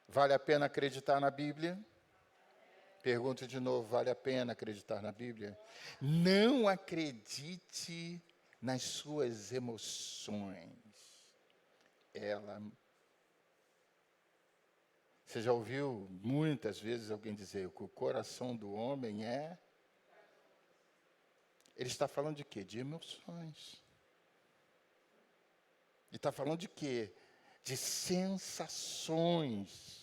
Speaker 1: Vale a pena acreditar na Bíblia? Pergunto de novo, vale a pena acreditar na Bíblia? Não acredite nas suas emoções. Você já ouviu muitas vezes alguém dizer que o coração do homem é... Ele está falando de quê? De emoções. Ele está falando de quê? De sensações.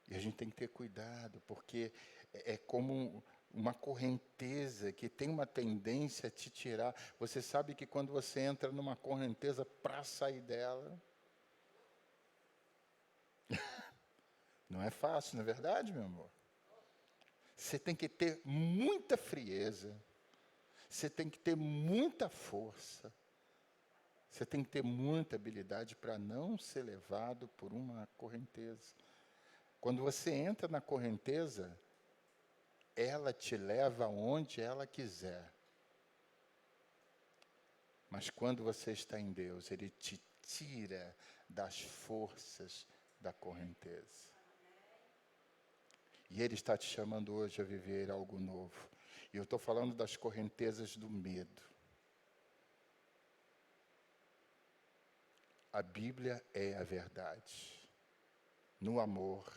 Speaker 1: E a gente tem que ter cuidado, porque é como uma correnteza que tem uma tendência a te tirar. Você sabe que quando você entra numa correnteza, para sair dela, não é fácil, não é verdade, meu amor? Você tem que ter muita frieza, você tem que ter muita força, você tem que ter muita habilidade para não ser levado por uma correnteza. Quando você entra na correnteza, ela te leva aonde ela quiser. Mas quando você está em Deus, Ele te tira das forças da correnteza. E Ele está te chamando hoje a viver algo novo. E eu estou falando das correntezas do medo. A Bíblia é a verdade. No amor,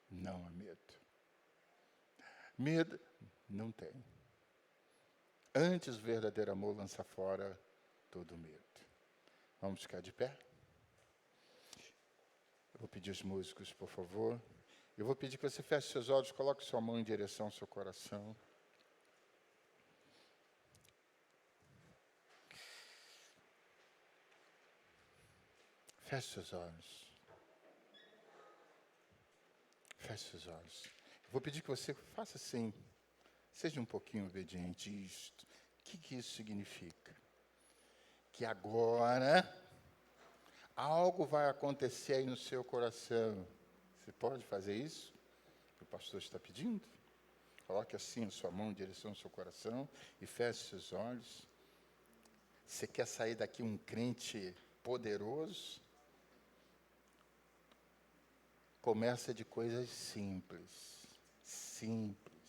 Speaker 1: não há medo. Medo não tem. Antes o verdadeiro amor lança fora todo medo. Vamos ficar de pé? Eu vou pedir os músicos, por favor. Eu vou pedir que você feche seus olhos, coloque sua mão em direção ao seu coração. Feche seus olhos. Feche seus olhos. Eu vou pedir que você faça assim. Seja um pouquinho obediente. Isto. O que isso significa? Que agora algo vai acontecer aí no seu coração. Você pode fazer isso? O pastor está pedindo? Coloque assim a sua mão em direção ao seu coração e feche seus olhos. Você quer sair daqui um crente poderoso? Começa de coisas simples. Simples.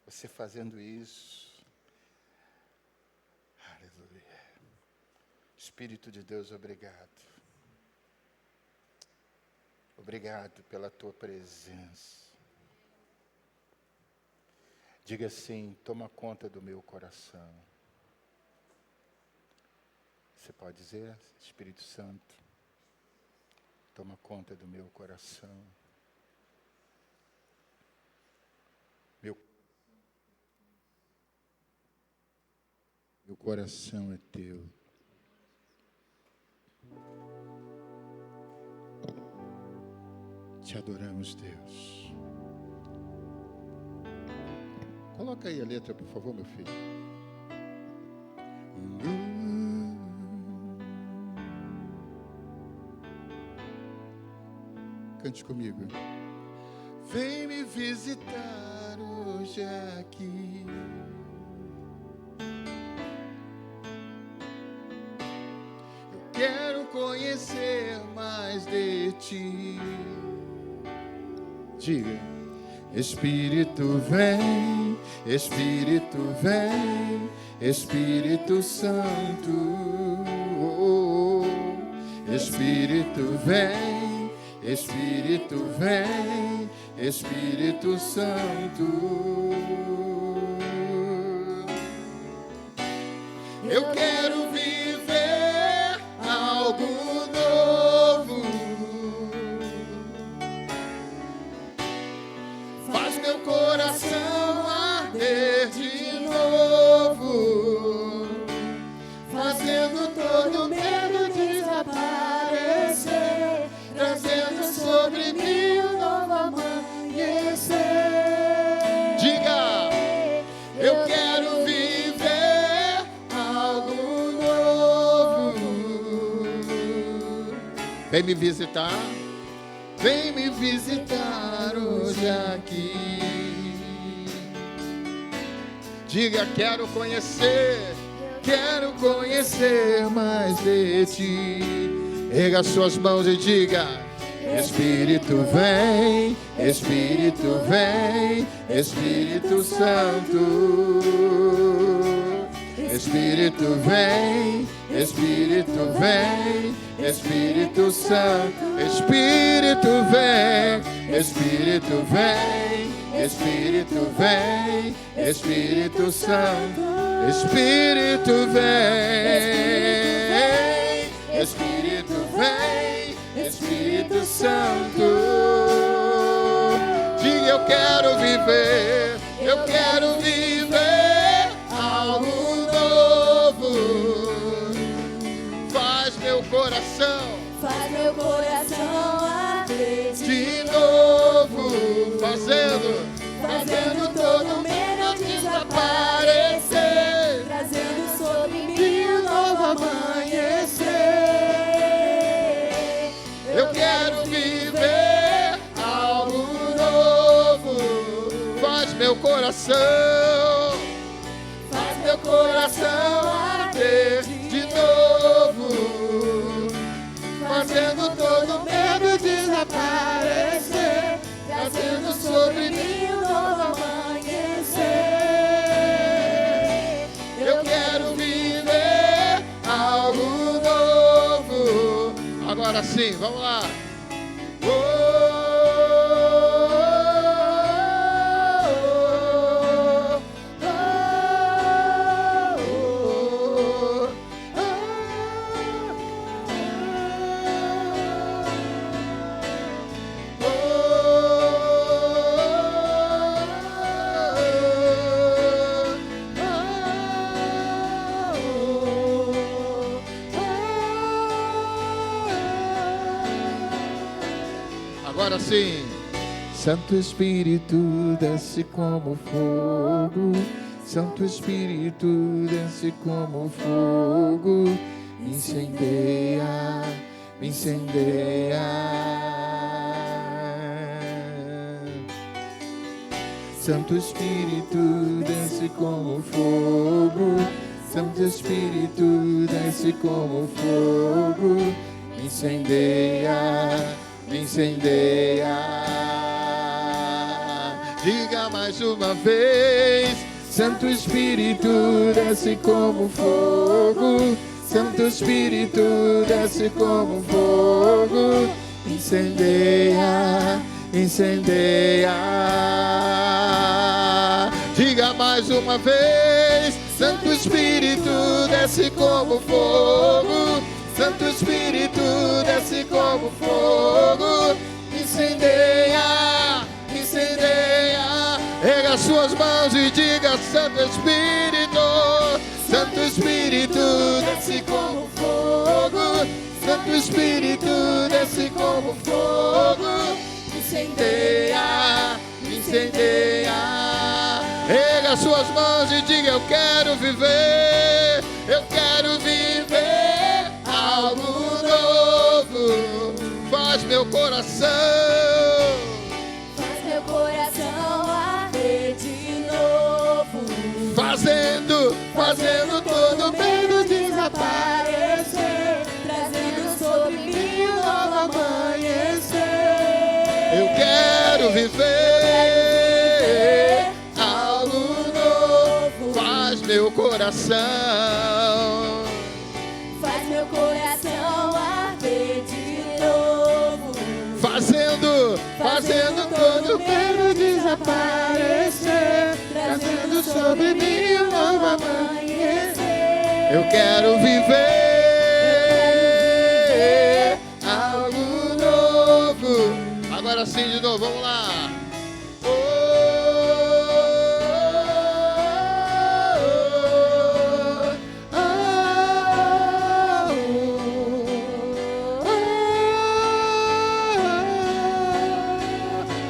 Speaker 1: Você fazendo isso. Aleluia. Espírito de Deus, obrigado. Obrigado pela tua presença. Diga assim, toma conta do meu coração. Você pode dizer, Espírito Santo, toma conta do meu coração. Meu coração é teu. Te adoramos, Deus. Coloca aí a letra, por favor, meu filho. Cante comigo. Vem me visitar hoje aqui. Eu quero conhecer mais de ti. Diga. Espírito vem, Espírito vem, Espírito Santo. Espírito vem, Espírito vem, Espírito Santo. Eu quero viver algo novo. Faz meu coração arder de novo, fazendo todo medo desaparecer, trazendo sobre mim um novo amanhecer. Diga, eu quero viver algo novo. Vem me visitar, vem me visitar hoje aqui. Diga, quero conhecer mais de ti. Erga suas mãos e diga: Espírito vem, Espírito vem, Espírito Santo. Espírito vem, Espírito vem, Espírito Santo. Espírito vem, Espírito vem, Espírito vem, Espírito Santo. Espírito vem, Espírito vem, Espírito Santo. Diga, eu quero viver algo novo. Faz meu coração arder de novo, fazendo todo medo desaparecer, trazendo sobre mim um novo amanhecer. Eu quero viver algo novo. Faz meu coração arder de novo, fazendo todo medo desaparecer, trazendo sobre mim um novo amanhecer. Eu quero viver algo novo. Agora sim, vamos lá. Agora sim. Santo Espírito desce como fogo, Santo Espírito desce como fogo, incendeia, incendeia. Santo Espírito desce como fogo, Santo Espírito desce como fogo, incendeia, incendeia. Diga mais uma vez: Santo Espírito desce como fogo, Santo Espírito desce como fogo, incendeia, incendeia. Diga mais uma vez: Santo Espírito desce como fogo, Santo Espírito desce como fogo, incendeia, incendeia. Erga suas mãos e diga: Santo Espírito, Santo Espírito desce como fogo, Santo Espírito desce como fogo, incendeia, incendeia. Erga suas mãos e diga: eu quero viver algo novo. Faz meu coração arder de novo, fazendo todo medo desaparecer, trazendo sobre mim um novo amanhecer. Eu quero viver algo novo. Faz meu coração arder fazendo todo medo desaparecer, trazendo sobre mim um novo amanhecer. Eu quero viver algo novo. Agora sim de novo, vamos lá.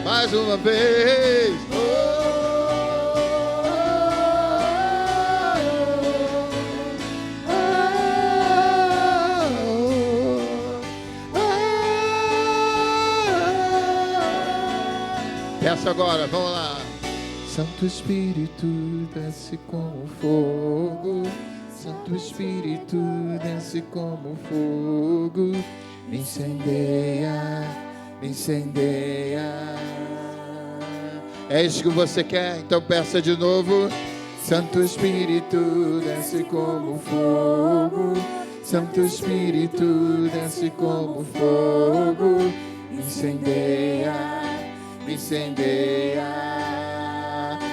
Speaker 1: Mais uma vez. Peça agora, vamos lá. Santo Espírito, desce como fogo. Santo Espírito, desce como fogo. Me incendeia, me incendeia. É isso que você quer? Então peça de novo. Santo Espírito, desce como fogo. Santo Espírito, desce como fogo. Me incendeia, me incendeia.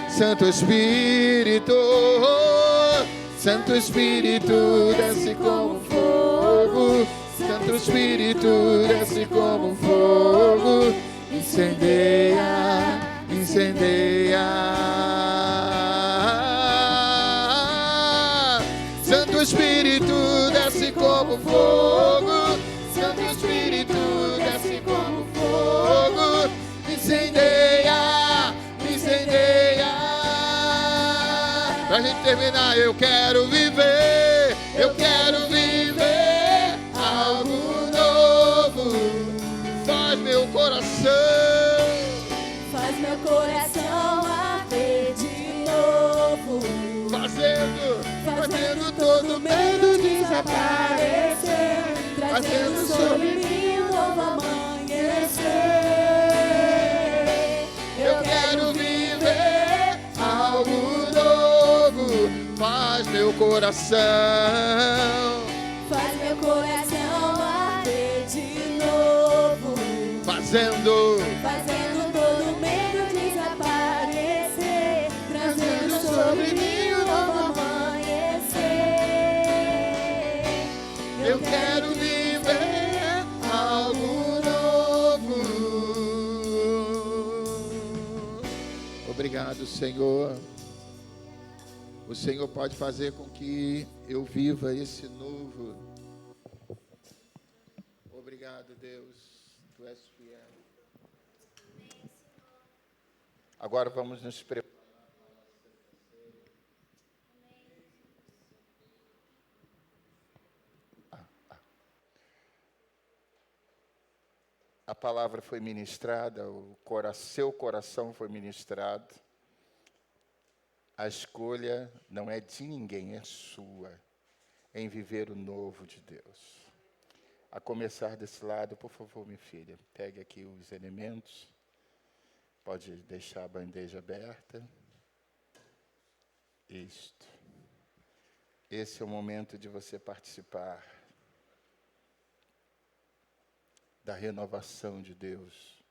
Speaker 1: Santo Espírito, Santo Espírito, desce como fogo. Santo Espírito, desce como fogo. Incendeia, incendeia. Santo Espírito, desce como fogo. Santo Espírito, desce como fogo. Incendeia, incendeia. Pra gente terminar, eu quero viver, eu quero viver algo novo. Faz meu coração,
Speaker 2: faz meu coração arder de novo, fazendo todo medo desaparecer, trazendo sobre mim um novo amanhecer.
Speaker 1: eu quero viver algo novo. Faz meu coração,
Speaker 2: faz meu coração arder de novo,
Speaker 1: fazendo
Speaker 2: todo medo desaparecer, trazendo sobre mim um novo amanhecer.
Speaker 1: eu quero viver algo novo. Obrigado, Senhor. O Senhor pode fazer com que eu viva esse novo. Obrigado, Deus. Tu és fiel. Agora vamos nos preparar. A palavra foi ministrada, seu coração foi ministrado. A escolha não é de ninguém, é sua, em viver o novo de Deus. A começar desse lado, por favor, minha filha, pegue aqui os elementos. Pode deixar a bandeja aberta. Isto. Esse é o momento de você participar da renovação de Deus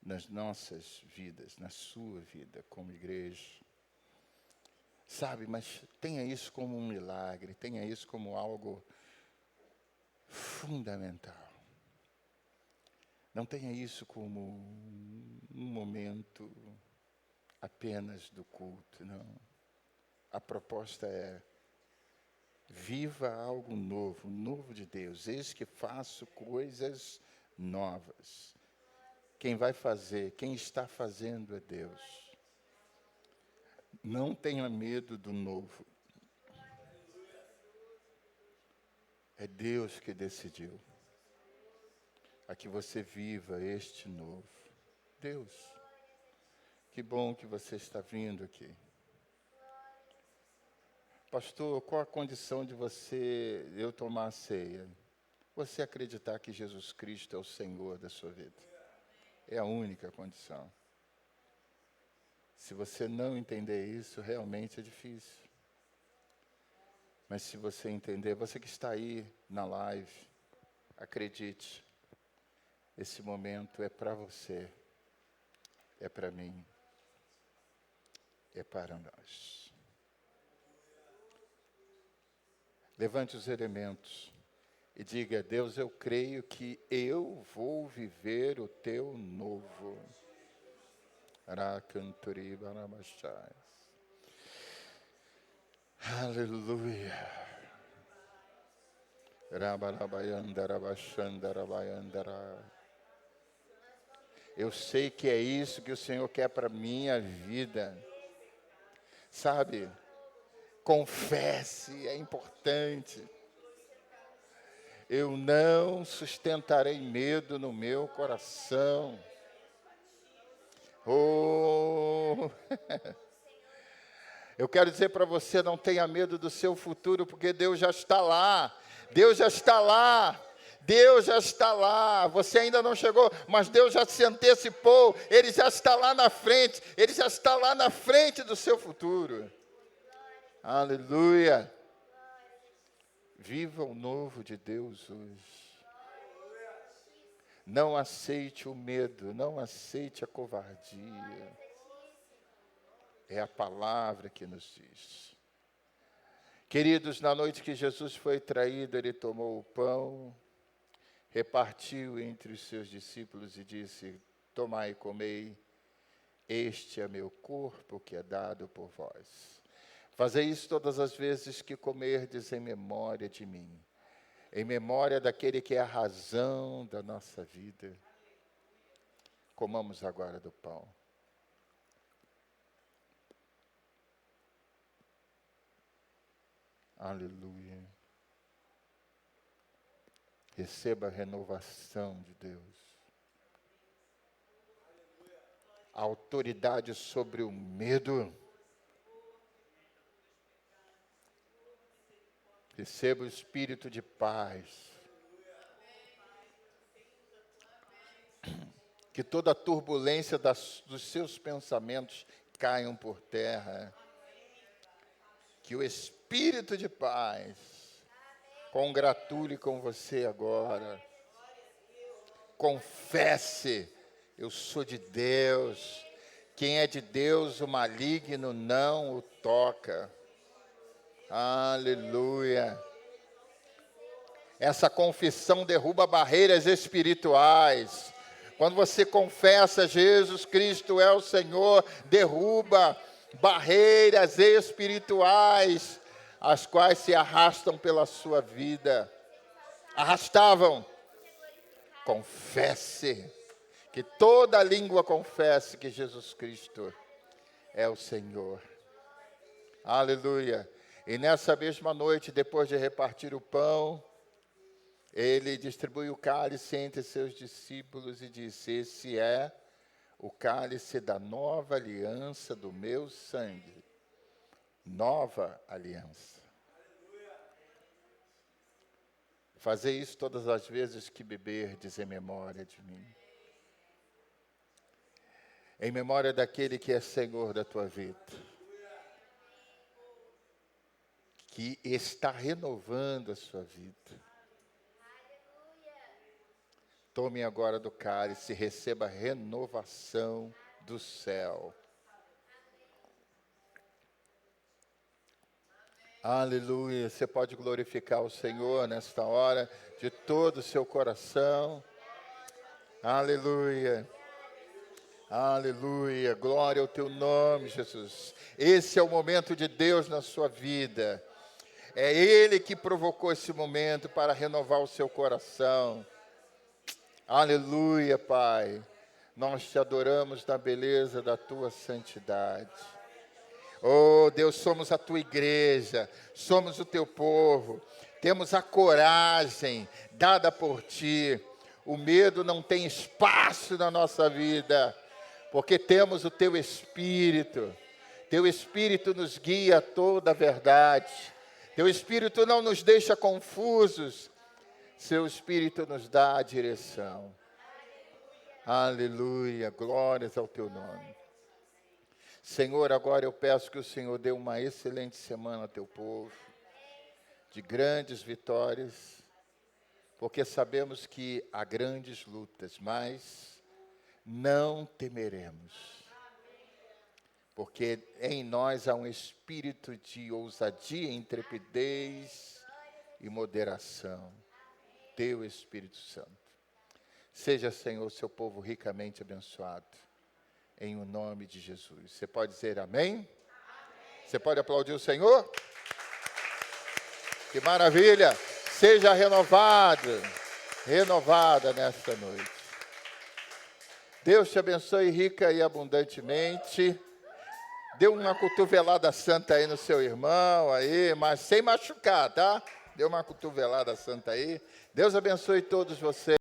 Speaker 1: nas nossas vidas, na sua vida como igreja. Sabe, mas tenha isso como um milagre, tenha isso como algo fundamental. Não tenha isso como um momento apenas do culto, não. A proposta é: viva algo novo, novo de Deus. Eis que faço coisas novas. Quem vai fazer, quem está fazendo é Deus. Não tenha medo do novo. É Deus que decidiu a que você viva este novo. Deus, que bom que você está vindo aqui. Pastor, qual a condição de eu tomar a ceia? Você acreditar que Jesus Cristo é o Senhor da sua vida. É a única condição. Se você não entender isso, realmente é difícil. Mas se você entender, você que está aí na live, acredite. Esse momento é para você, é para mim, é para nós. Levante os elementos e diga: Deus, eu creio que eu vou viver o teu novo. Aleluia. Eu sei que é isso que o Senhor quer para a minha vida. Sabe? Confesse, é importante. Eu não sustentarei medo no meu coração. Oh! Eu quero dizer para você, não tenha medo do seu futuro, porque Deus já está lá. Deus já está lá. Deus já está lá. Você ainda não chegou, mas Deus já se antecipou. Ele já está lá na frente. Ele já está lá na frente do seu futuro. Aleluia. Viva o novo de Deus hoje. Não aceite o medo, não aceite a covardia. É a palavra que nos diz. Queridos, na noite que Jesus foi traído, ele tomou o pão, repartiu entre os seus discípulos e disse: tomai e comei, este é meu corpo que é dado por vós. Fazei isso todas as vezes que comerdes em memória de mim, em memória daquele que é a razão da nossa vida. Comamos agora do pão. Aleluia. Receba a renovação de Deus. A autoridade sobre o medo. Receba o espírito de paz. Que toda a turbulência dos seus pensamentos caiam por terra. Que o espírito de paz congratule com você agora. Confesse: eu sou de Deus. Quem é de Deus, o maligno não o toca. Aleluia. Essa confissão derruba barreiras espirituais. Quando você confessa Jesus Cristo é o Senhor, derruba barreiras espirituais, as quais se arrastam pela sua vida. Arrastavam. Confesse. Que toda língua confesse que Jesus Cristo é o Senhor. Aleluia. E nessa mesma noite, depois de repartir o pão, ele distribuiu o cálice entre seus discípulos e disse: esse é o cálice da nova aliança do meu sangue. Nova aliança. Fazei isso todas as vezes que beberdes em memória de mim. Em memória daquele que é Senhor da tua vida. Que está renovando a sua vida. Tome agora do cálice e receba a renovação do céu. Aleluia. Você pode glorificar o Senhor nesta hora de todo o seu coração. Aleluia. Aleluia. Glória ao teu nome, Jesus. Esse é o momento de Deus na sua vida. É Ele que provocou esse momento para renovar o seu coração. Aleluia, Pai. Nós te adoramos na beleza da tua santidade. Oh, Deus, somos a tua igreja, somos o teu povo. Temos a coragem dada por ti. O medo não tem espaço na nossa vida, porque temos o teu Espírito. Teu Espírito nos guia a toda a verdade. Teu Espírito não nos deixa confusos. Seu Espírito nos dá a direção. Aleluia, glórias ao teu nome. Senhor, agora eu peço que o Senhor dê uma excelente semana ao teu povo, de grandes vitórias, porque sabemos que há grandes lutas, mas não temeremos. Porque em nós há um espírito de ousadia, intrepidez e moderação. Teu Espírito Santo. Seja, Senhor, seu povo ricamente abençoado. Em o nome de Jesus. Você pode dizer amém? Amém. Você pode aplaudir o Senhor? Que maravilha! Seja renovada nesta noite. Deus te abençoe rica e abundantemente. Dê uma cotovelada santa aí no seu irmão, aí, mas sem machucar, tá? Dê uma cotovelada santa aí. Deus abençoe todos vocês.